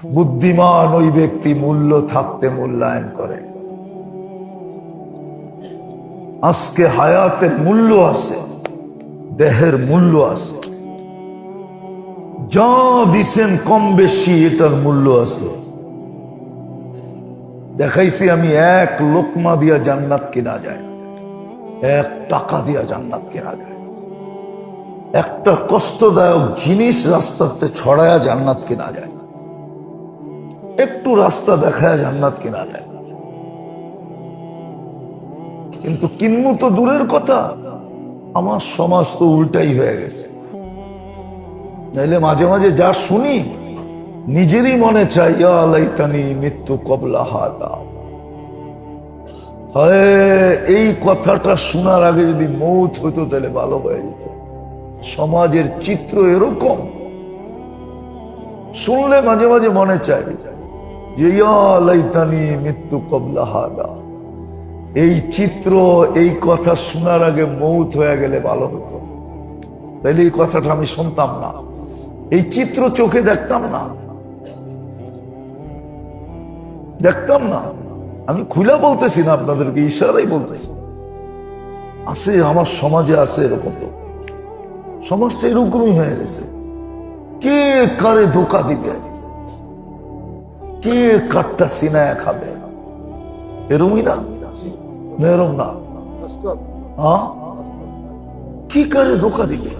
বুদ্ধিমান ওই ব্যক্তি মূল্য থাকতে মূল্যায়ন করে। আজকে হায়াতের মূল্য আছে, দেহের মূল্য আছে, যা দিছেন কম বেশি এটার মূল্য আছে। দেখাইছি আমি, 1 লোকমা দিয়া জান্নাত কেনা যায়, 1 টাকা দিয়া জান্নাত কেনা যায়। একটা কষ্টদায়ক জিনিস রাস্তাতে ছড়ায়া জান্নাত কেনা যায়, একটু রাস্তা দেখায় জান্নাত কেনা যায়। কিন্তু কিনবো তো দূরের কথা, আমার সমাজ তো উল্টাই হয়ে গেছে। নাইলে মাঝে মাঝে যা শুনি নিজেরই মনে চাই, ইয়া লাইতানি মৃত্যু কবলা হাদা। হয় এই কথাটা শোনার আগে যদি মৌত হইতো তাহলে ভালো হয়ে যেত। সমাজের চিত্র এরকম, শুনলে মাঝে মাঝে মনে চাই যে ইয়া লাইতানি মৃত্যু কবলা হাদা। এই চিত্র, এই কথা শোনার আগে মৌত হয়ে গেলে ভালো হতো, তাইলে এই কথাটা আমি শুনতাম না, এই চিত্র চোখে দেখতাম না। আমি খুলে বলতেছি না আপনাদেরকে, ইশারাই বলতেছি। আছে আমার সমাজে, আছে এরকম। তো সমাজটা এরকমই হয়ে গেছে। কে কারে ধোকা দিবে, কে কাঠটা সিনায় খাবে, এরমই না, এরম না। কি কারে ধোকা দিবে?